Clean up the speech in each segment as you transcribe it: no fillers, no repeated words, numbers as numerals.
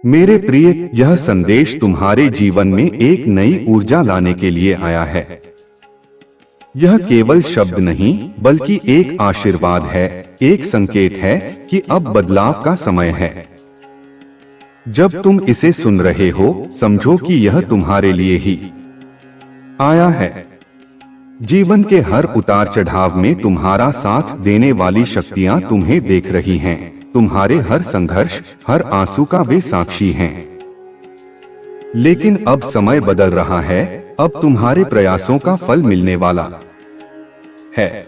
मेरे प्रिय, यह संदेश तुम्हारे जीवन में एक नई ऊर्जा लाने के लिए आया है। यह केवल शब्द नहीं बल्कि एक आशीर्वाद है, एक संकेत है कि अब बदलाव का समय है। जब तुम इसे सुन रहे हो, समझो कि यह तुम्हारे लिए ही आया है। जीवन के हर उतार चढ़ाव में तुम्हारा साथ देने वाली शक्तियां तुम्हें देख रही हैं। तुम्हारे हर संघर्ष, हर आंसू का वे साक्षी हैं। लेकिन अब समय बदल रहा है। अब तुम्हारे प्रयासों का फल मिलने वाला है।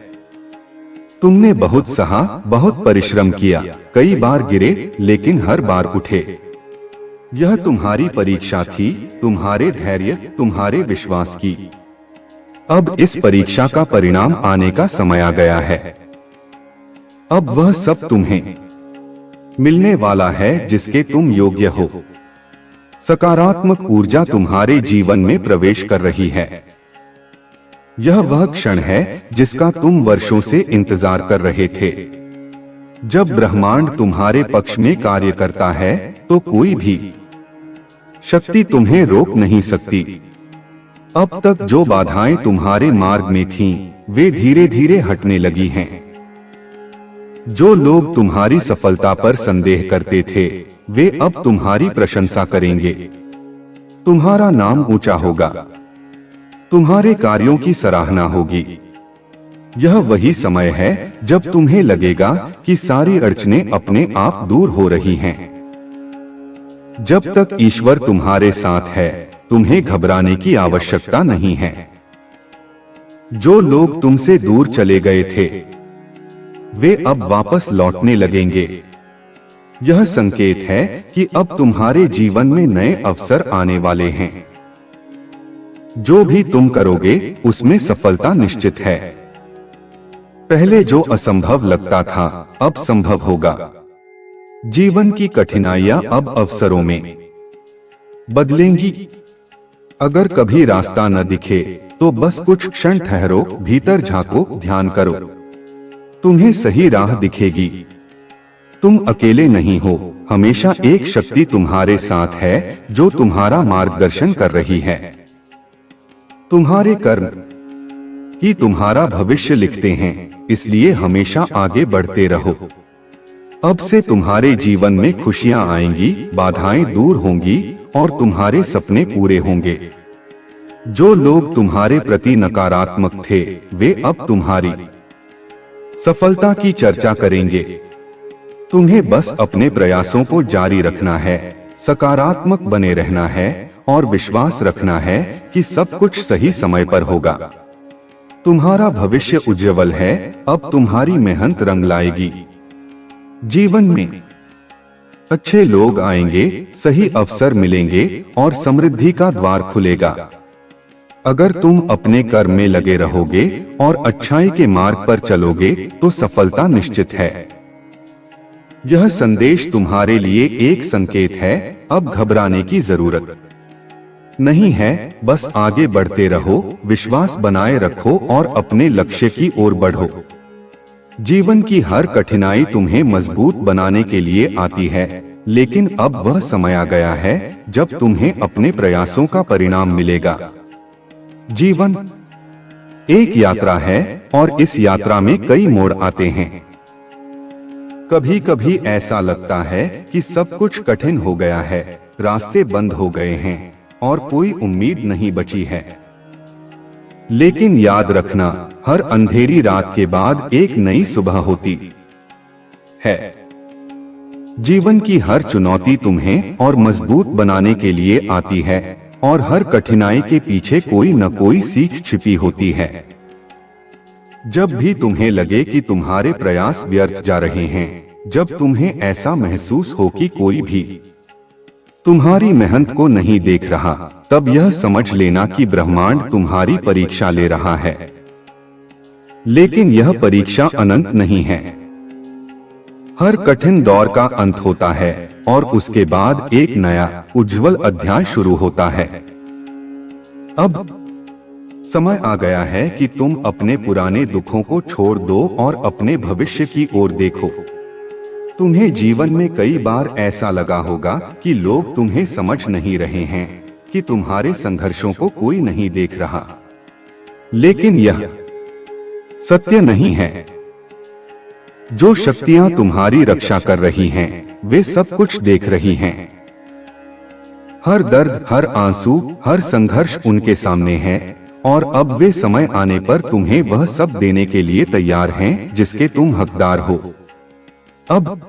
तुमने बहुत सहा, बहुत परिश्रम किया, कई बार गिरे, लेकिन हर बार उठे। यह तुम्हारी परीक्षा थी, तुम्हारे धैर्य, तुम्हारे विश्वास की। अब इस परीक्षा का परिणाम आने का समय आ गया है। अब वह सब तुम्हें मिलने वाला है जिसके तुम योग्य हो। सकारात्मक ऊर्जा तुम्हारे जीवन में प्रवेश कर रही है। यह वह क्षण है जिसका तुम वर्षों से इंतजार कर रहे थे। जब ब्रह्मांड तुम्हारे पक्ष में कार्य करता है तो कोई भी शक्ति तुम्हें रोक नहीं सकती। अब तक जो बाधाएं तुम्हारे मार्ग में थीं, वे धीरे धीरे हटने लगी हैं। जो लोग तुम्हारी सफलता पर संदेह करते थे, वे अब तुम्हारी प्रशंसा करेंगे। तुम्हारा नाम ऊंचा होगा, तुम्हारे कार्यों की सराहना होगी। यह वही समय है जब तुम्हें लगेगा कि सारी अड़चनें अपने आप दूर हो रही हैं। जब तक ईश्वर तुम्हारे साथ है, तुम्हें घबराने की आवश्यकता नहीं है। जो लोग तुमसे दूर चले गए थे, वे अब वापस लौटने लगेंगे। यह संकेत है कि अब तुम्हारे जीवन में नए अवसर आने वाले हैं। जो भी तुम करोगे उसमें सफलता निश्चित है। पहले जो असंभव लगता था, अब संभव होगा। जीवन की कठिनाइयां अब अवसरों में बदलेंगी। अगर कभी रास्ता न दिखे तो बस कुछ क्षण ठहरो, भीतर झांको, ध्यान करो। तुम्हें सही राह दिखेगी। तुम अकेले नहीं हो। हमेशा एक शक्ति तुम्हारे साथ है जो तुम्हारा मार्गदर्शन कर रही है। तुम्हारे कर्म ही तुम्हारा भविष्य लिखते हैं, इसलिए हमेशा आगे बढ़ते रहो। अब से तुम्हारे जीवन में खुशियां आएंगी, बाधाएं दूर होंगी और तुम्हारे सपने पूरे होंगे। जो लोग तुम्हारे प्रति नकारात्मक थे, वे अब तुम्हारी सफलता की चर्चा करेंगे। तुम्हें बस अपने प्रयासों को जारी रखना है, सकारात्मक बने रहना है और विश्वास रखना है कि सब कुछ सही समय पर होगा। तुम्हारा भविष्य उज्जवल है। अब तुम्हारी मेहनत रंग लाएगी। जीवन में अच्छे लोग आएंगे, सही अवसर मिलेंगे और समृद्धि का द्वार खुलेगा। अगर तुम अपने कर्म में लगे रहोगे और अच्छाई के मार्ग पर चलोगे तो सफलता निश्चित है। यह संदेश तुम्हारे लिए एक संकेत है। अब घबराने की जरूरत नहीं है। बस आगे बढ़ते रहो, विश्वास बनाए रखो और अपने लक्ष्य की ओर बढ़ो। जीवन की हर कठिनाई तुम्हें मजबूत बनाने के लिए आती है, लेकिन अब वह समय आ गया है जब तुम्हें अपने प्रयासों का परिणाम मिलेगा। जीवन एक यात्रा है और इस यात्रा में कई मोड़ आते हैं। कभी कभी ऐसा लगता है कि सब कुछ कठिन हो गया है, रास्ते बंद हो गए हैं और कोई उम्मीद नहीं बची है। लेकिन याद रखना, हर अंधेरी रात के बाद एक नई सुबह होती है। जीवन की हर चुनौती तुम्हें और मजबूत बनाने के लिए आती है और हर कठिनाई के पीछे कोई न कोई सीख छिपी होती है। जब भी तुम्हें लगे कि तुम्हारे प्रयास व्यर्थ जा रहे हैं, जब तुम्हें ऐसा महसूस हो कि कोई भी तुम्हारी मेहनत को नहीं देख रहा, तब यह समझ लेना कि ब्रह्मांड तुम्हारी परीक्षा ले रहा है। लेकिन यह परीक्षा अनंत नहीं है। हर कठिन दौर का अंत होता है और उसके बाद एक नया उज्जवल अध्याय शुरू होता है। अब समय आ गया है कि तुम अपने पुराने दुखों को छोड़ दो और अपने भविष्य की ओर देखो। तुम्हें जीवन में कई बार ऐसा लगा होगा कि लोग तुम्हें समझ नहीं रहे हैं, कि तुम्हारे संघर्षों को कोई नहीं देख रहा। लेकिन यह सत्य नहीं है। जो शक्तियां तुम्हारी रक्षा कर रही हैं, वे सब कुछ देख रही हैं। हर दर्द, हर आंसू, हर संघर्ष उनके सामने है, और अब वे समय आने पर तुम्हें वह सब देने के लिए तैयार हैं जिसके तुम हकदार हो। अब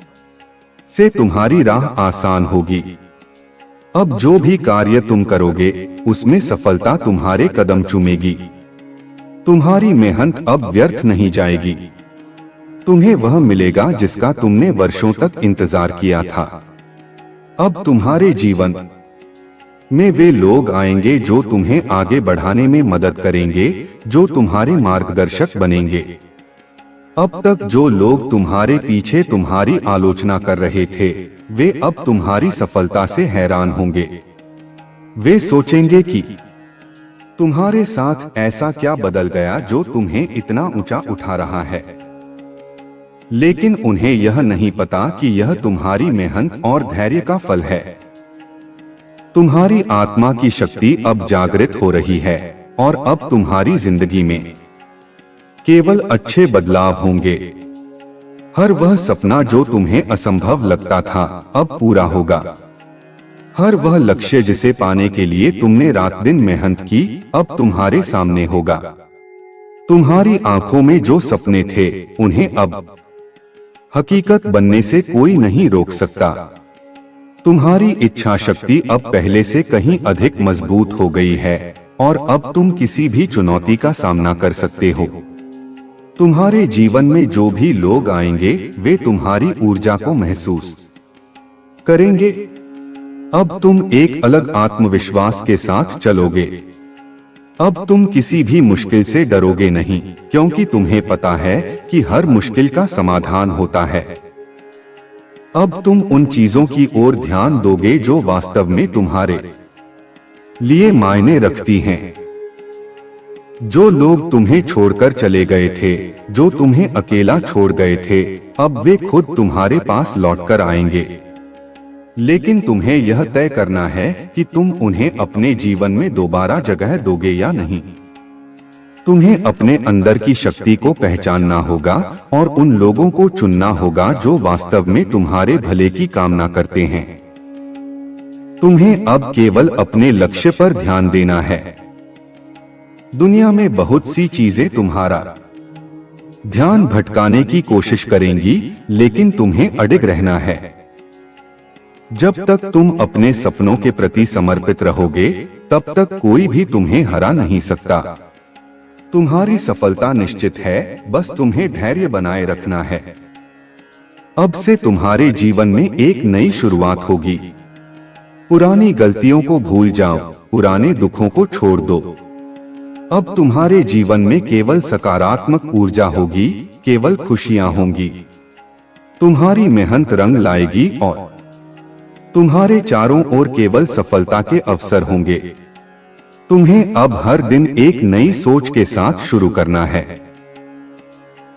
से तुम्हारी राह आसान होगी। अब जो भी कार्य तुम करोगे, उसमें सफलता तुम्हारे कदम चूमेगी। तुम्हारी मेहनत अब व्यर्थ नहीं जाएगी। तुम्हें वह मिलेगा जिसका तुमने वर्षों तक इंतजार किया था। अब तुम्हारे जीवन में वे लोग आएंगे जो तुम्हें आगे बढ़ाने में मदद करेंगे, जो तुम्हारे मार्गदर्शक बनेंगे। अब तक जो लोग तुम्हारे पीछे तुम्हारी आलोचना कर रहे थे, वे अब तुम्हारी सफलता से हैरान होंगे। वे सोचेंगे कि तुम्हारे साथ ऐसा क्या बदल गया जो तुम्हें इतना ऊंचा उठा रहा है। लेकिन उन्हें यह नहीं पता कि यह तुम्हारी मेहनत और धैर्य का फल है। तुम्हारी आत्मा की शक्ति अब जागृत हो रही है, और अब तुम्हारी जिंदगी में केवल अच्छे बदलाव होंगे। हर वह सपना जो तुम्हें असंभव लगता था, अब पूरा होगा। हर वह लक्ष्य जिसे पाने के लिए तुमने रात दिन मेहनत की, अब तुम्हारे सामने होगा। तुम्हारी आंखों में जो सपने थे, उन्हें अब हकीकत बनने से कोई नहीं रोक सकता। तुम्हारी इच्छा शक्ति अब पहले से कहीं अधिक मजबूत हो गई है, और अब तुम किसी भी चुनौती का सामना कर सकते हो। तुम्हारे जीवन में जो भी लोग आएंगे, वे तुम्हारी ऊर्जा को महसूस करेंगे। अब तुम एक अलग आत्मविश्वास के साथ चलोगे। अब तुम किसी भी मुश्किल से डरोगे नहीं, क्योंकि तुम्हें पता है कि हर मुश्किल का समाधान होता है। अब तुम उन चीजों की ओर ध्यान दोगे जो वास्तव में तुम्हारे लिए मायने रखती हैं। जो लोग तुम्हें छोड़कर चले गए थे, जो तुम्हें अकेला छोड़ गए थे, अब वे खुद तुम्हारे पास लौटकर आएंगे। लेकिन तुम्हें यह तय करना है कि तुम उन्हें अपने जीवन में दोबारा जगह दोगे या नहीं। तुम्हें अपने अंदर की शक्ति को पहचानना होगा, और उन लोगों को चुनना होगा जो वास्तव में तुम्हारे भले की कामना करते हैं। तुम्हें अब केवल अपने लक्ष्य पर ध्यान देना है। दुनिया में बहुत सी चीजें तुम्हारा ध्यान भटकाने की कोशिश करेंगी, लेकिन तुम्हें अडिग रहना है। जब तक तुम अपने सपनों के प्रति समर्पित रहोगे, तब तक कोई भी तुम्हें हरा नहीं सकता। तुम्हारी सफलता निश्चित है, बस तुम्हें धैर्य बनाए रखना है। अब से तुम्हारे जीवन में एक नई शुरुआत होगी। पुरानी गलतियों को भूल जाओ, पुराने दुखों को छोड़ दो। अब तुम्हारे जीवन में केवल सकारात्मक ऊर्जा होगी, केवल खुशियां होंगी। तुम्हारी मेहनत रंग लाएगी, और तुम्हारे चारों ओर केवल सफलता के अवसर होंगे। तुम्हें अब हर दिन एक नई सोच के साथ शुरू करना है।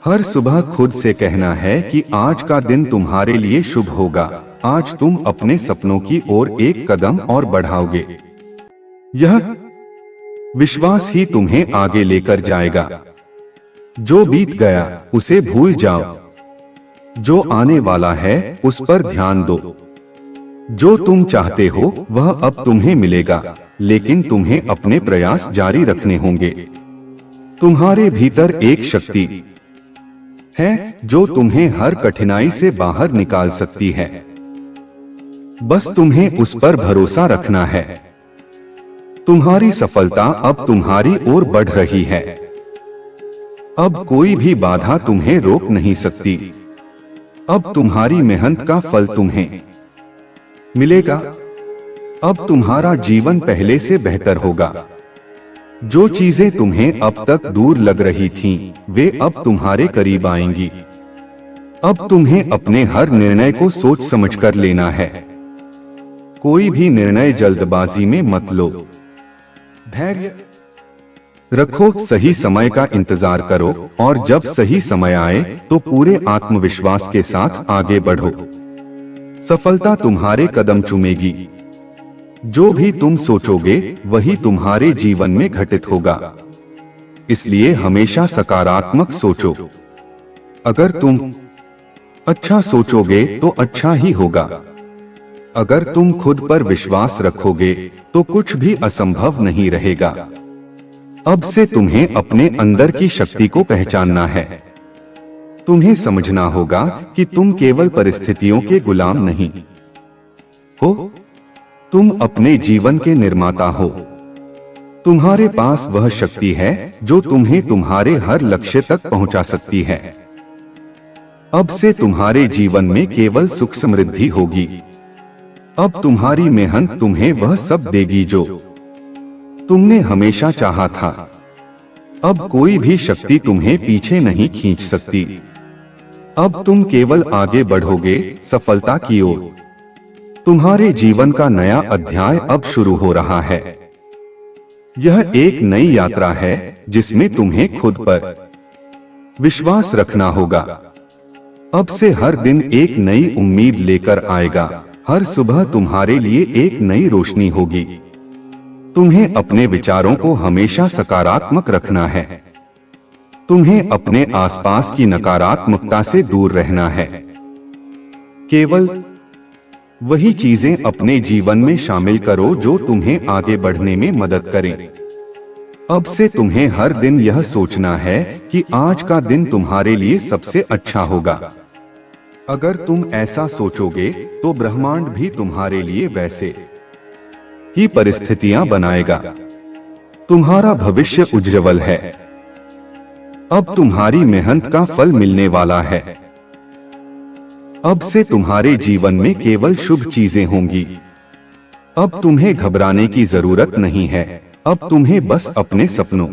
हर सुबह खुद से कहना है कि आज का दिन तुम्हारे लिए शुभ होगा। आज तुम अपने सपनों की ओर एक कदम और बढ़ाओगे। यह विश्वास ही तुम्हें आगे लेकर जाएगा। जो बीत गया उसे भूल जाओ। जो आने वाला है उस पर ध्यान दो। जो तुम चाहते हो वह अब तुम्हें मिलेगा, लेकिन तुम्हें अपने प्रयास जारी रखने होंगे। तुम्हारे भीतर एक शक्ति है जो तुम्हें हर कठिनाई से बाहर निकाल सकती है। बस तुम्हें उस पर भरोसा रखना है। तुम्हारी सफलता अब तुम्हारी ओर बढ़ रही है। अब कोई भी बाधा तुम्हें रोक नहीं सकती। अब तुम्हारी मेहनत का फल तुम्हें मिलेगा। अब तुम्हारा जीवन पहले से बेहतर होगा। जो चीजें तुम्हें अब तक दूर लग रही थीं, वे अब तुम्हारे करीब आएंगी। अब तुम्हें अपने हर निर्णय को सोच समझकर लेना है। कोई भी निर्णय जल्दबाजी में मत लो। धैर्य रखो, सही समय का इंतजार करो और जब सही समय आए तो पूरे आत्मविश्वास के साथ आगे बढ़ो। सफलता तुम्हारे कदम चूमेगी। जो भी तुम सोचोगे वही तुम्हारे जीवन में घटित होगा। इसलिए हमेशा सकारात्मक सोचो। अगर तुम अच्छा सोचोगे तो अच्छा ही होगा। अगर तुम खुद पर विश्वास रखोगे तो कुछ भी असंभव नहीं रहेगा। अब से तुम्हें अपने अंदर की शक्ति को पहचानना है। तुम्हें समझना होगा कि तुम केवल परिस्थितियों के गुलाम नहीं हो, तुम अपने जीवन के निर्माता हो। तुम्हारे पास वह शक्ति है जो तुम्हें तुम्हारे हर लक्ष्य तक पहुंचा सकती है। अब से तुम्हारे जीवन में केवल सुख समृद्धि होगी। अब तुम्हारी मेहनत तुम्हें वह सब देगी जो तुमने हमेशा चाहा था। अब कोई भी शक्ति तुम्हें पीछे नहीं खींच सकती। अब तुम केवल आगे बढ़ोगे सफलता की ओर। तुम्हारे जीवन का नया अध्याय अब शुरू हो रहा है। यह एक नई यात्रा है जिसमें तुम्हें खुद पर विश्वास रखना होगा। अब से हर दिन एक नई उम्मीद लेकर आएगा। हर सुबह तुम्हारे लिए एक नई रोशनी होगी। तुम्हें अपने विचारों को हमेशा सकारात्मक रखना है। तुम्हें अपने आसपास की नकारात्मकता से दूर रहना है। केवल वही चीजें अपने जीवन में शामिल करो जो तुम्हें आगे बढ़ने में मदद करें। अब से तुम्हें हर दिन यह सोचना है कि आज का दिन तुम्हारे लिए सबसे अच्छा होगा। अगर तुम ऐसा सोचोगे तो ब्रह्मांड भी तुम्हारे लिए वैसे ही परिस्थितियां बनाएगा। तुम्हारा भविष्य उज्जवल है। अब तुम्हारी मेहनत का फल मिलने वाला है। अब से तुम्हारे जीवन में केवल शुभ चीजें होंगी। अब तुम्हें घबराने की जरूरत नहीं है। अब तुम्हें बस अपने सपनों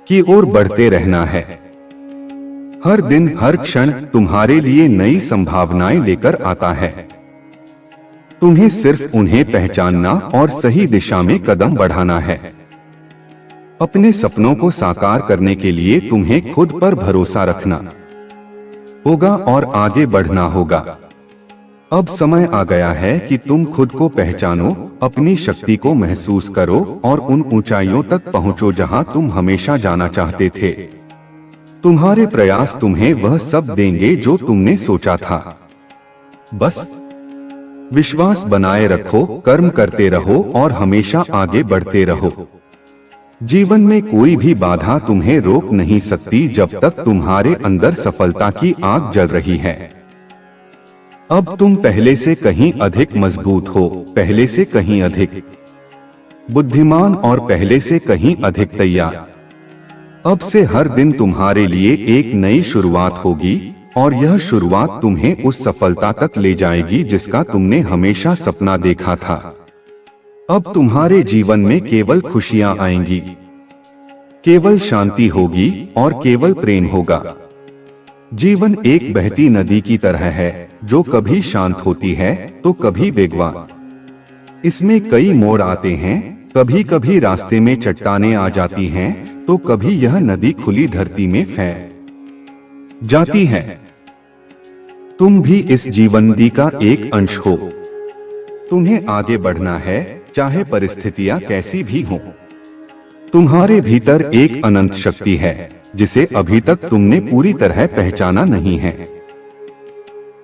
की ओर बढ़ते रहना है। हर दिन हर क्षण तुम्हारे लिए नई संभावनाएं लेकर आता है। तुम्हें सिर्फ उन्हें पहचानना और सही दिशा में कदम बढ़ाना है। अपने सपनों को साकार करने के लिए तुम्हें खुद पर भरोसा रखना होगा और आगे बढ़ना होगा। अब समय आ गया है कि तुम खुद को पहचानो, अपनी शक्ति को महसूस करो और उन ऊंचाइयों तक पहुंचो जहां तुम हमेशा जाना चाहते थे। तुम्हारे प्रयास तुम्हें वह सब देंगे जो तुमने सोचा था। बस विश्वास बनाए रखो, कर्म करते रहो और हमेशा आगे बढ़ते रहो। जीवन में कोई भी बाधा तुम्हें रोक नहीं सकती जब तक तुम्हारे अंदर सफलता की आग जल रही है। अब तुम पहले से कहीं अधिक मजबूत हो, पहले से कहीं अधिक बुद्धिमान और पहले से कहीं अधिक तैयार। अब से हर दिन तुम्हारे लिए एक नई शुरुआत होगी और यह शुरुआत तुम्हें उस सफलता तक ले जाएगी जिसका तुमने हमेशा सपना देखा था। अब तुम्हारे जीवन में केवल खुशियां आएंगी, केवल शांति होगी और केवल प्रेम होगा। जीवन एक बहती नदी की तरह है जो कभी शांत होती है तो कभी बेगवान। इसमें कई मोड़ आते हैं, कभी कभी रास्ते में चट्टानें आ जाती हैं तो कभी यह नदी खुली धरती में फैल जाती है। तुम भी इस जीवन नदी का एक अंश हो। तुम्हें आगे बढ़ना है चाहे परिस्थितियां कैसी भी हों। तुम्हारे भीतर एक अनंत शक्ति है जिसे अभी तक तुमने पूरी तरह पहचाना नहीं है।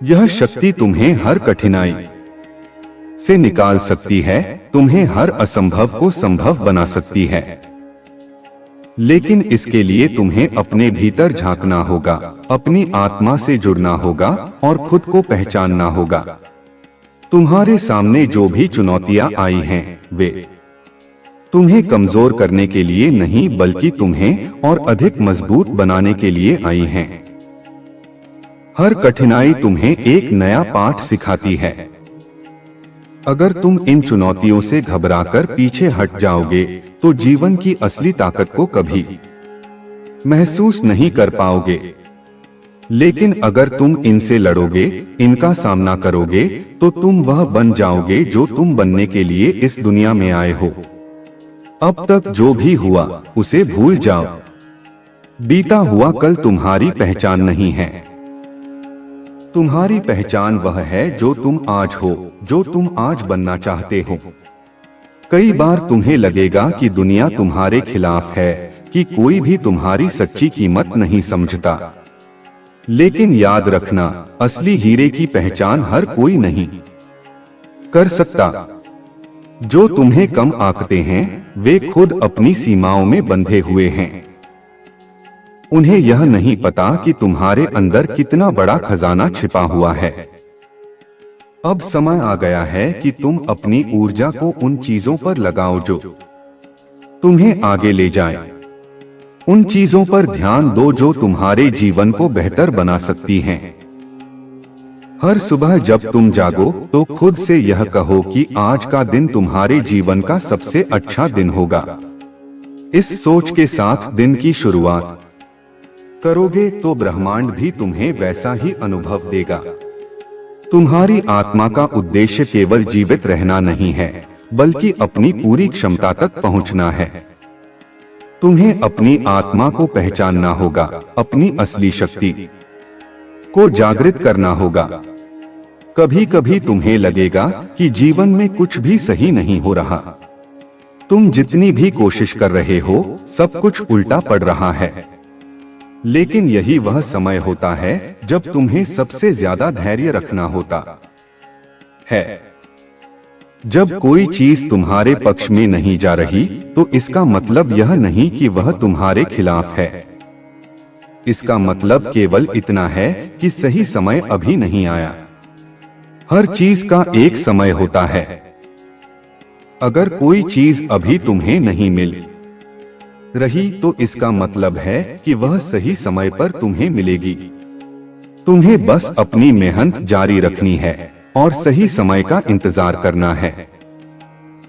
यह शक्ति तुम्हें हर कठिनाई से निकाल सकती है, तुम्हें हर असंभव को संभव बना सकती है। लेकिन इसके लिए तुम्हें अपने भीतर झांकना होगा, अपनी आत्मा से जुड़ना होगा और खुद को पहचानना होगा। तुम्हारे सामने जो भी चुनौतियां आई हैं, वे तुम्हें कमजोर करने के लिए नहीं बल्कि तुम्हें और अधिक मजबूत बनाने के लिए आई हैं। हर कठिनाई तुम्हें एक नया पाठ सिखाती है। अगर तुम इन चुनौतियों से घबराकर पीछे हट जाओगे तो जीवन की असली ताकत को कभी महसूस नहीं कर पाओगे। लेकिन अगर तुम इनसे लड़ोगे, इनका सामना करोगे, तो तुम वह बन जाओगे जो तुम बनने के लिए इस दुनिया में आए हो। अब तक जो भी हुआ उसे भूल जाओ। बीता हुआ कल तुम्हारी पहचान नहीं है। तुम्हारी पहचान वह है जो तुम आज हो, जो तुम आज बनना चाहते हो। कई बार तुम्हें लगेगा कि दुनिया तुम्हारे खिलाफ है, कि कोई भी तुम्हारी सच्ची कीमत नहीं समझता। लेकिन याद रखना, असली हीरे की पहचान हर कोई नहीं कर सकता। जो तुम्हें कम आंकते हैं वे खुद अपनी सीमाओं में बंधे हुए हैं। उन्हें यह नहीं पता कि तुम्हारे अंदर कितना बड़ा खजाना छिपा हुआ है। अब समय आ गया है कि तुम अपनी ऊर्जा को उन चीजों पर लगाओ जो तुम्हें आगे ले जाएं। उन चीजों पर ध्यान दो जो तुम्हारे जीवन को बेहतर बना सकती हैं। हर सुबह जब तुम जागो तो खुद से यह कहो कि आज का दिन तुम्हारे जीवन का सबसे अच्छा दिन होगा। इस सोच के साथ दिन की शुरुआत करोगे तो ब्रह्मांड भी तुम्हें वैसा ही अनुभव देगा। तुम्हारी आत्मा का उद्देश्य केवल जीवित रहना नहीं है, बल्कि अपनी पूरी क्षमता तक पहुंचना है। तुम्हें अपनी आत्मा को पहचानना होगा, अपनी असली शक्ति को जागृत करना होगा। कभी कभी तुम्हें लगेगा कि जीवन में कुछ भी सही नहीं हो रहा। तुम जितनी भी कोशिश कर रहे हो सब कुछ उल्टा पड़ रहा है। लेकिन यही वह समय होता है जब तुम्हें सबसे ज्यादा धैर्य रखना होता है। जब कोई चीज तुम्हारे पक्ष में नहीं जा रही तो इसका मतलब यह नहीं कि वह तुम्हारे खिलाफ है। इसका मतलब केवल इतना है कि सही समय अभी नहीं आया। हर चीज का एक समय होता है। अगर कोई चीज अभी तुम्हें नहीं मिल रही तो इसका मतलब है कि वह सही समय पर तुम्हें मिलेगी। तुम्हें बस अपनी मेहनत जारी रखनी है और सही समय का इंतजार करना है।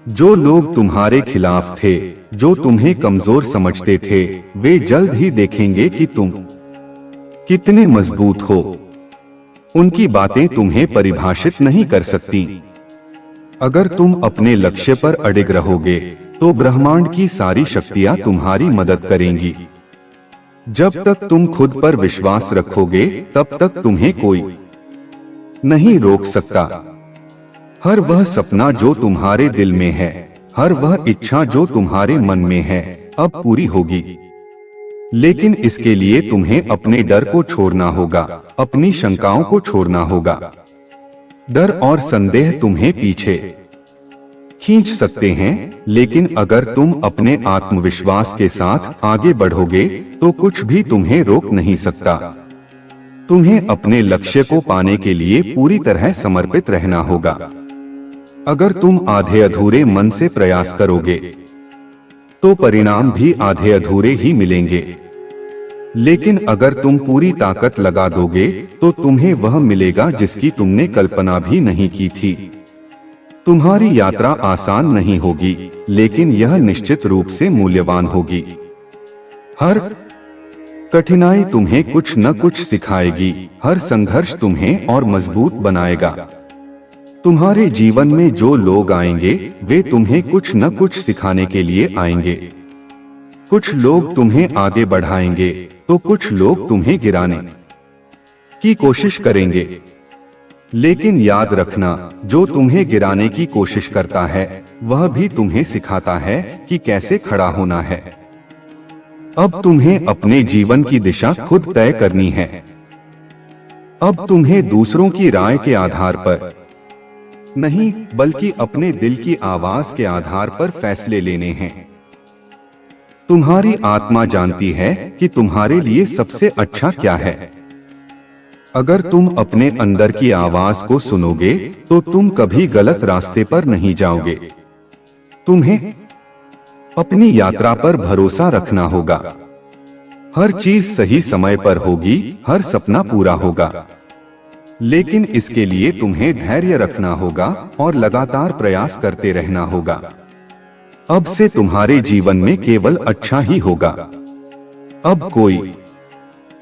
जो लोग तुम्हारे खिलाफ थे, जो तुम्हें कमजोर समझते थे, वे जल्द ही देखेंगे कि तुम कितने मजबूत हो। उनकी बातें तुम्हें परिभाषित नहीं कर सकती। अगर तुम अपने लक्ष्य पर अडिग रहोगे तो ब्रह्मांड की सारी शक्तियां तुम्हारी मदद करेंगी। जब तक तुम खुद पर विश्वास रखोगे तब तक तुम्हें कोई नहीं रोक सकता। हर वह सपना जो तुम्हारे दिल में है, हर वह इच्छा जो तुम्हारे मन में है, अब पूरी होगी। लेकिन इसके लिए तुम्हें अपने डर को छोड़ना होगा, अपनी शंकाओं को छोड़ना होगा। डर और संदेह तुम्हें पीछे खींच सकते हैं, लेकिन अगर तुम अपने आत्मविश्वास के साथ आगे बढ़ोगे तो कुछ भी तुम्हें रोक नहीं सकता। तुम्हें अपने लक्ष्य को पाने के लिए पूरी तरह समर्पित रहना होगा। अगर तुम आधे अधूरे मन से प्रयास करोगे तो परिणाम भी आधे अधूरे ही मिलेंगे। लेकिन अगर तुम पूरी ताकत लगा दोगे तो तुम्हें वह मिलेगा जिसकी तुमने कल्पना भी नहीं की थी। तुम्हारी यात्रा आसान नहीं होगी, लेकिन यह निश्चित रूप से मूल्यवान होगी। हर कठिनाई तुम्हें कुछ न कुछ सिखाएगी, हर संघर्ष तुम्हें और मजबूत बनाएगा। तुम्हारे जीवन में जो लोग आएंगे वे तुम्हें कुछ न कुछ सिखाने के लिए आएंगे। कुछ लोग तुम्हें आगे बढ़ाएंगे तो कुछ लोग तुम्हें गिराने की कोशिश करेंगे। लेकिन याद रखना, जो तुम्हें गिराने की कोशिश करता है वह भी तुम्हें सिखाता है कि कैसे खड़ा होना है। अब तुम्हें अपने जीवन की दिशा खुद तय करनी है। अब तुम्हें दूसरों की राय के आधार पर नहीं, बल्कि अपने दिल की आवाज के आधार पर फैसले लेने हैं। तुम्हारी आत्मा जानती है कि तुम्हारे लिए सबसे अच्छा क्या है। अगर तुम अपने अंदर की आवाज को सुनोगे तो तुम कभी गलत रास्ते पर नहीं जाओगे। तुम्हें अपनी यात्रा पर भरोसा रखना होगा। हर चीज सही समय पर होगी, हर सपना पूरा होगा। लेकिन इसके लिए तुम्हें धैर्य रखना होगा और लगातार प्रयास करते रहना होगा। अब से तुम्हारे जीवन में केवल अच्छा ही होगा। अब कोई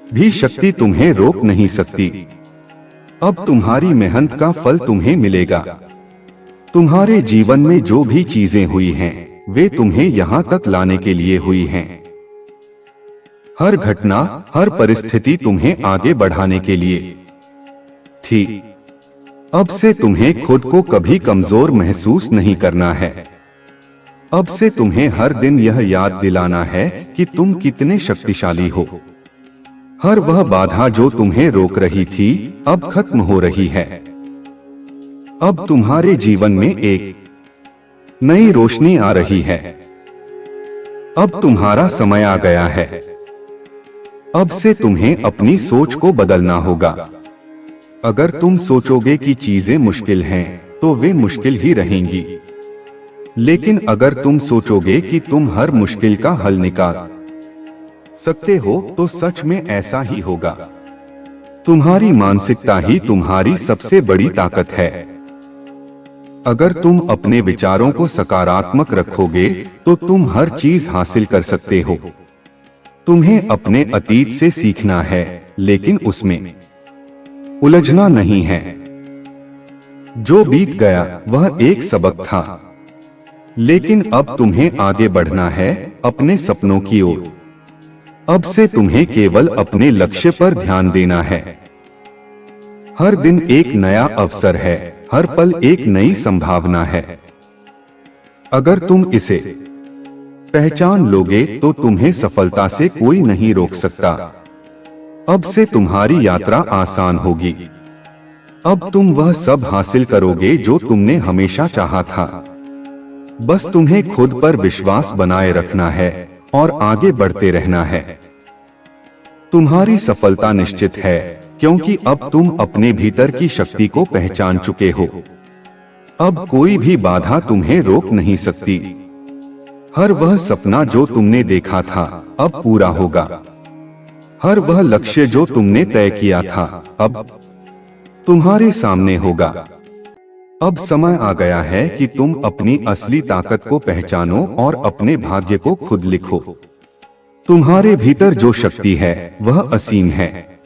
भी शक्ति तुम्हें रोक नहीं सकती। अब तुम्हारी मेहनत का फल तुम्हें मिलेगा। तुम्हारे जीवन में जो भी चीजें हुई हैं वे तुम्हें यहाँ तक लाने के लिए हुई हैं। हर घटना, हर परिस्थिति तुम्हें आगे बढ़ाने के लिए थी। अब से तुम्हें खुद को कभी कमजोर महसूस नहीं करना है। अब से तुम्हें हर दिन यह याद दिलाना है कि तुम कितने शक्तिशाली हो। हर वह बाधा जो तुम्हें रोक रही थी, अब खत्म हो रही है। अब तुम्हारे जीवन में एक नई रोशनी आ रही है। अब तुम्हारा समय आ गया है। अब से तुम्हें अपनी सोच को बदलना होगा। अगर तुम सोचोगे कि चीजें मुश्किल हैं, तो वे मुश्किल ही रहेंगी। लेकिन अगर तुम सोचोगे कि तुम हर मुश्किल का हल निकाल सकते हो, तो सच में ऐसा ही होगा। तुम्हारी मानसिकता ही तुम्हारी सबसे बड़ी ताकत है। अगर तुम अपने विचारों को सकारात्मक रखोगे, तो तुम हर चीज हासिल कर सकते हो। तुम्हें अपने अतीत से सीखना है, लेकिन उसमें उलझना नहीं है। जो बीत गया वह एक सबक था, लेकिन अब तुम्हें आगे बढ़ना है, अपने सपनों की ओर। अब से तुम्हें केवल अपने लक्ष्य पर ध्यान देना है। हर दिन एक नया अवसर है, हर पल एक नई संभावना है। अगर तुम इसे पहचान लोगे, तो तुम्हें सफलता से कोई नहीं रोक सकता। अब से तुम्हारी यात्रा आसान होगी। अब तुम वह सब हासिल करोगे जो तुमने हमेशा चाहा था। बस तुम्हें खुद पर विश्वास बनाए रखना है और आगे बढ़ते रहना है। तुम्हारी सफलता निश्चित है, क्योंकि अब तुम अपने भीतर की शक्ति को पहचान चुके हो। अब कोई भी बाधा तुम्हें रोक नहीं सकती। हर वह सपना जो तुमने देखा था, अब पूरा होगा। हर वह लक्ष्य जो तुमने तय किया था, अब तुम्हारे सामने होगा। अब समय आ गया है कि तुम अपनी असली ताकत को पहचानो और अपने भाग्य को खुद लिखो। तुम्हारे भीतर जो शक्ति है, वह असीम है।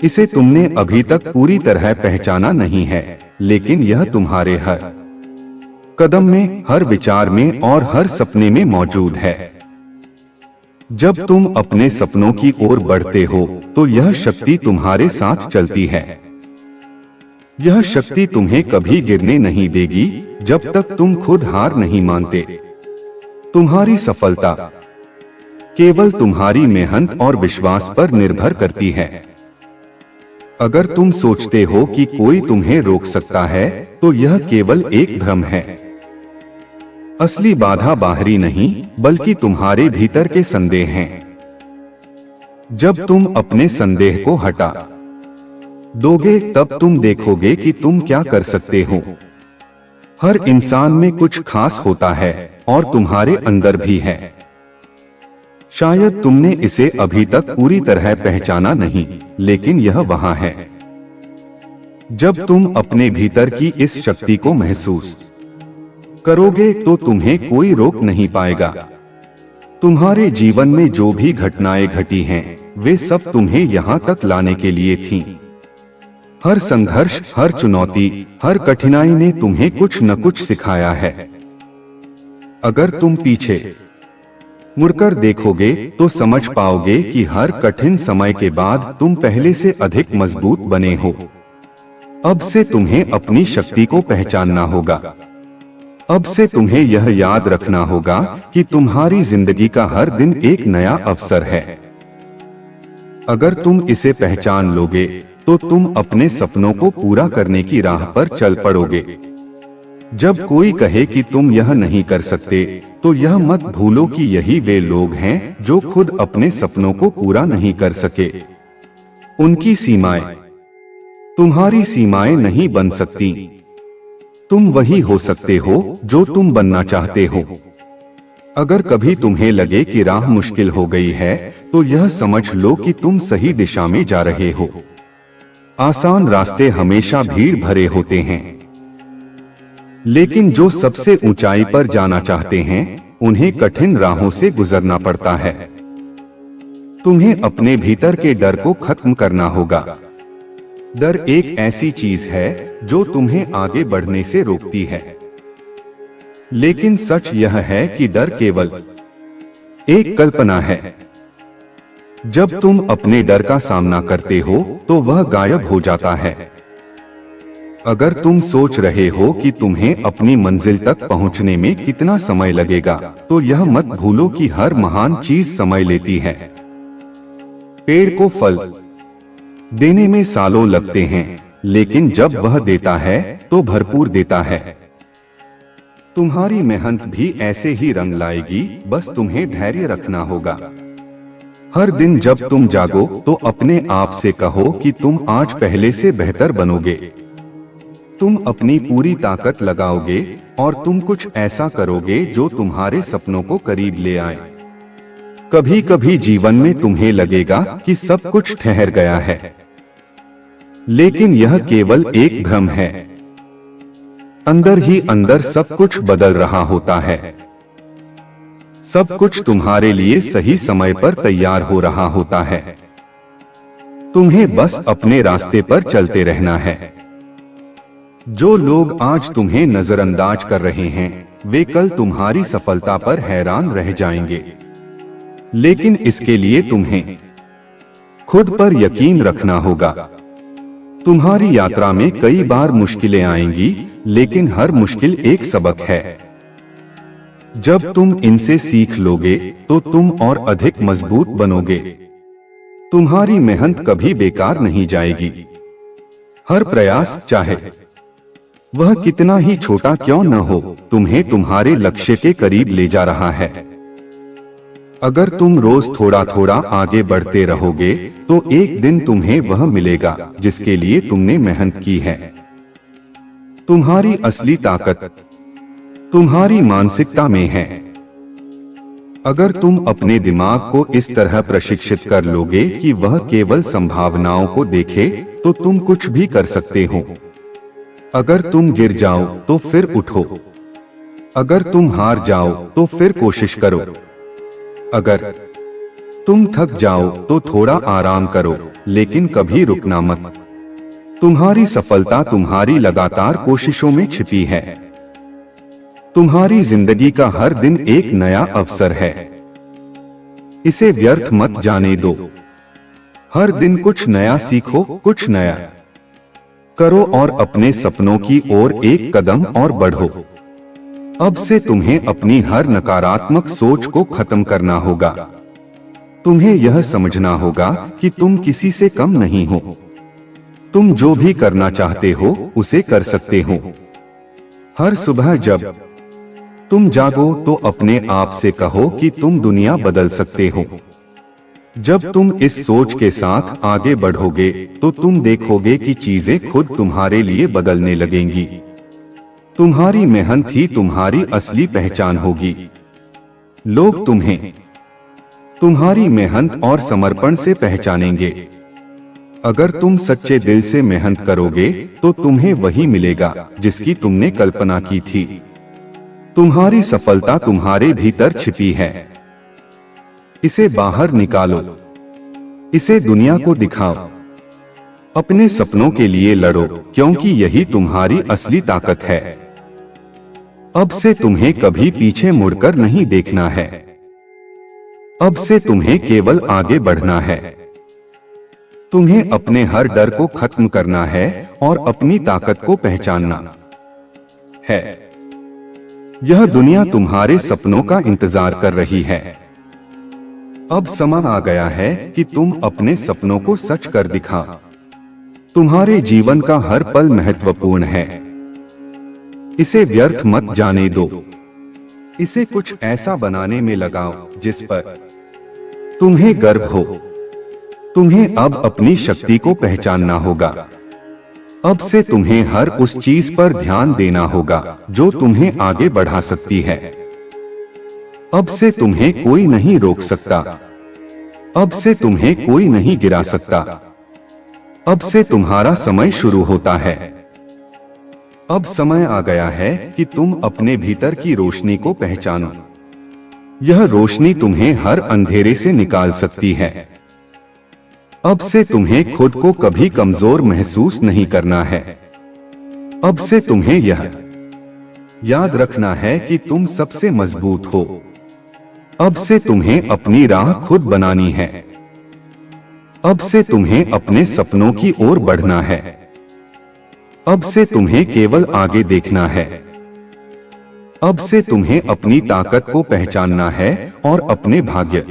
इसे तुमने अभी तक पूरी तरह पहचाना नहीं है, लेकिन यह तुम्हारे हर कदम में, हर विचार में और हर सपने में मौजूद है। जब तुम अपने सपनों की ओर बढ़ते हो, तो यह शक्ति तुम्हारे साथ चलती है। यह शक्ति तुम्हें कभी गिरने नहीं देगी, जब तक तुम खुद हार नहीं मानते। तुम्हारी सफलता केवल तुम्हारी मेहनत और विश्वास पर निर्भर करती है। अगर तुम सोचते हो कि कोई तुम्हें रोक सकता है, तो यह केवल एक भ्रम है। असली बाधा बाहरी नहीं, बल्कि तुम्हारे भीतर के संदेह हैं। जब तुम अपने संदेह को हटा दोगे, तब तुम देखोगे कि तुम क्या कर सकते हो। हर इंसान में कुछ खास होता है, और तुम्हारे अंदर भी है। शायद तुमने इसे अभी तक पूरी तरह पहचाना नहीं, लेकिन यह वहां है। जब तुम अपने भीतर की इस शक्ति को महसूस करोगे, तो तुम्हें कोई रोक नहीं पाएगा। तुम्हारे जीवन में जो भी घटनाएं घटी हैं, वे सब तुम्हें यहां तक लाने के लिए थीं। हर संघर्ष, हर चुनौती, हर कठिनाई ने तुम्हें कुछ न कुछ सिखाया है। अगर तुम पीछे मुड़कर देखोगे, तो समझ पाओगे कि हर कठिन समय के बाद तुम पहले से अधिक मजबूत बने हो। अब से तुम्हें अपनी शक्ति को पहचानना होगा। अब से तुम्हें यह याद रखना होगा कि तुम्हारी जिंदगी का हर दिन एक नया अवसर है। अगर तुम इसे पहचान लोगे, तो तुम अपने सपनों को पूरा करने की राह पर चल पड़ोगे। जब कोई कहे कि तुम यह नहीं कर सकते, तो यह मत भूलो कि यही वे लोग हैं जो खुद अपने सपनों को पूरा नहीं कर सके। उनकी सीमाएं तुम्हारी सीमाएं नहीं बन सकती। तुम वही हो सकते हो जो तुम बनना चाहते हो। अगर कभी तुम्हें लगे कि राह मुश्किल हो गई है, तो यह समझ लो कि तुम सही दिशा में जा रहे हो। आसान रास्ते हमेशा भीड़ भरे होते हैं, लेकिन जो सबसे ऊंचाई पर जाना चाहते हैं, उन्हें कठिन राहों से गुजरना पड़ता है। तुम्हें अपने भीतर के डर को खत्म करना होगा। डर एक ऐसी चीज है जो तुम्हें आगे बढ़ने से रोकती है। लेकिन सच यह है कि डर केवल एक कल्पना है। जब तुम अपने डर का सामना करते हो तो वह गायब हो जाता है। अगर तुम सोच रहे हो कि तुम्हें अपनी मंजिल तक पहुंचने में कितना समय लगेगा, तो यह मत भूलो कि हर महान चीज समय लेती है। पेड़ को फल देने में सालों लगते हैं, लेकिन जब वह देता है तो भरपूर देता है। तुम्हारी मेहनत भी ऐसे ही रंग लाएगी, बस तुम्हें धैर्य रखना होगा। हर दिन जब तुम जागो तो अपने आप से कहो कि तुम आज पहले से बेहतर बनोगे। तुम अपनी पूरी ताकत लगाओगे और तुम कुछ ऐसा करोगे जो तुम्हारे सपनों को करीब ले आए। कभी कभी जीवन में तुम्हें लगेगा कि सब कुछ ठहर गया है, लेकिन यह केवल एक भ्रम है। अंदर ही अंदर सब कुछ बदल रहा होता है। सब कुछ तुम्हारे लिए सही समय पर तैयार हो रहा होता है। तुम्हें बस अपने रास्ते पर चलते रहना है। जो लोग आज तुम्हें नजरअंदाज कर रहे हैं, वे कल तुम्हारी सफलता पर हैरान रह जाएंगे। लेकिन इसके लिए तुम्हें खुद पर यकीन रखना होगा। तुम्हारी यात्रा में कई बार मुश्किलें आएंगी, लेकिन हर मुश्किल एक सबक है। जब तुम इनसे सीख लोगे तो तुम और अधिक मजबूत बनोगे। तुम्हारी मेहनत कभी बेकार नहीं जाएगी। हर प्रयास, चाहे वह कितना ही छोटा क्यों न हो, तुम्हें तुम्हारे लक्ष्य के करीब ले जा रहा है। अगर तुम रोज थोड़ा थोड़ा आगे बढ़ते रहोगे तो एक दिन तुम्हें वह मिलेगा जिसके लिए तुमने मेहनत की है। तुम्हारी असली ताकत तुम्हारी मानसिकता में है। अगर तुम अपने दिमाग को इस तरह प्रशिक्षित कर लोगे कि वह केवल संभावनाओं को देखे, तो तुम कुछ भी कर सकते हो। अगर तुम गिर जाओ तो फिर उठो। अगर तुम हार जाओ तो फिर कोशिश करो। अगर तुम थक जाओ तो थोड़ा आराम करो, लेकिन कभी रुकना मत। तुम्हारी सफलता तुम्हारी लगातार कोशिशों में छिपी है। तुम्हारी जिंदगी का हर दिन एक नया अवसर है। इसे व्यर्थ मत जाने दो। हर दिन कुछ नया सीखो, कुछ नया करो और अपने सपनों की ओर एक कदम और बढ़ो। अब से तुम्हें अपनी हर नकारात्मक सोच को खत्म करना होगा। तुम्हें यह समझना होगा कि तुम किसी से कम नहीं हो। तुम जो भी करना चाहते हो उसे कर सकते हो। हर सुबह जब तुम जागो तो अपने आप से कहो कि तुम दुनिया बदल सकते हो। जब तुम इस सोच के साथ आगे बढ़ोगे तो तुम देखोगे कि चीजें खुद तुम्हारे लिए बदलने लगेंगी। तुम्हारी मेहनत ही तुम्हारी असली पहचान होगी। लोग तुम्हें तुम्हारी मेहनत और समर्पण से पहचानेंगे। अगर तुम सच्चे दिल से मेहनत करोगे तो तुम्हें वही मिलेगा जिसकी तुमने कल्पना की थी। तुम्हारी सफलता तुम्हारे भीतर छिपी है। इसे बाहर निकालो। इसे दुनिया को दिखाओ। अपने सपनों के लिए लड़ो, क्योंकि यही तुम्हारी असली ताकत है। अब से तुम्हें कभी पीछे मुड़कर नहीं देखना है। अब से तुम्हें केवल आगे बढ़ना है। तुम्हें अपने हर डर को खत्म करना है और अपनी ताकत को पहचानना है। यह दुनिया तुम्हारे सपनों का इंतजार कर रही है। अब समय आ गया है कि तुम अपने सपनों को सच कर दिखा। तुम्हारे जीवन का हर पल महत्वपूर्ण है। इसे व्यर्थ मत जाने दो। इसे कुछ ऐसा बनाने में लगाओ जिस पर तुम्हें गर्व हो। तुम्हें अब अपनी शक्ति को पहचानना होगा। अब से तुम्हें हर उस चीज पर ध्यान देना होगा जो तुम्हें आगे बढ़ा सकती है। अब से तुम्हें कोई नहीं रोक सकता। अब से तुम्हें कोई नहीं गिरा सकता। अब से तुम्हारा समय शुरू होता है। अब समय आ गया है कि तुम अपने भीतर की रोशनी को पहचानो। यह रोशनी तुम्हें हर अंधेरे से निकाल सकती है। अब से तुम्हें खुद को कभी कमजोर महसूस नहीं करना है। अब से तुम्हें यह याद रखना है कि तुम सबसे मजबूत हो। अब से तुम्हें अपनी राह खुद बनानी है। अब से तुम्हें अपने सपनों की ओर बढ़ना है। अब से तुम्हें केवल आगे देखना है। अब से तुम्हें अपनी ताकत को पहचानना है और अपने भाग्य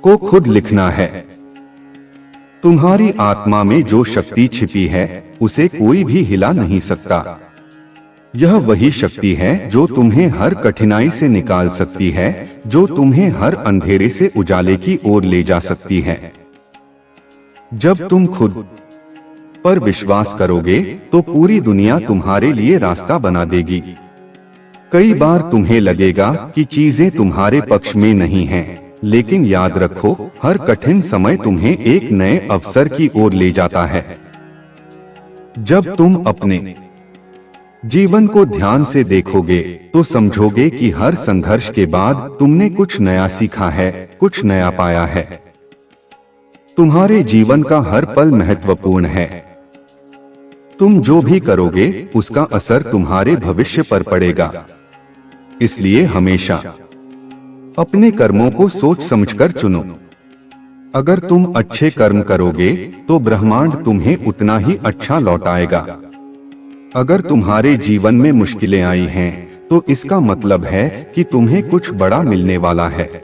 को खुद लिखना है। तुम्हारी आत्मा में जो शक्ति छिपी है उसे कोई भी हिला नहीं सकता। यह वही शक्ति है जो तुम्हें हर कठिनाई से निकाल सकती है, जो तुम्हें हर अंधेरे से उजाले की ओर ले जा सकती है। जब तुम खुद पर विश्वास करोगे तो पूरी दुनिया तुम्हारे लिए रास्ता बना देगी। कई बार तुम्हें लगेगा कि चीजें तुम्हारे पक्ष में नहीं हैं, लेकिन याद रखो, हर कठिन समय तुम्हें एक नए अवसर की ओर ले जाता है। जब तुम अपने जीवन को ध्यान से देखोगे तो समझोगे कि हर संघर्ष के बाद तुमने कुछ नया सीखा है, कुछ नया पाया है। तुम्हारे जीवन का हर पल महत्वपूर्ण है। तुम जो भी करोगे उसका असर तुम्हारे भविष्य पर पड़ेगा। इसलिए हमेशा अपने कर्मों को सोच समझकर चुनो। अगर तुम अच्छे कर्म करोगे तो ब्रह्मांड तुम्हें उतना ही अच्छा लौटाएगा। अगर तुम्हारे जीवन में मुश्किलें आई हैं तो इसका मतलब है कि तुम्हें कुछ बड़ा मिलने वाला है।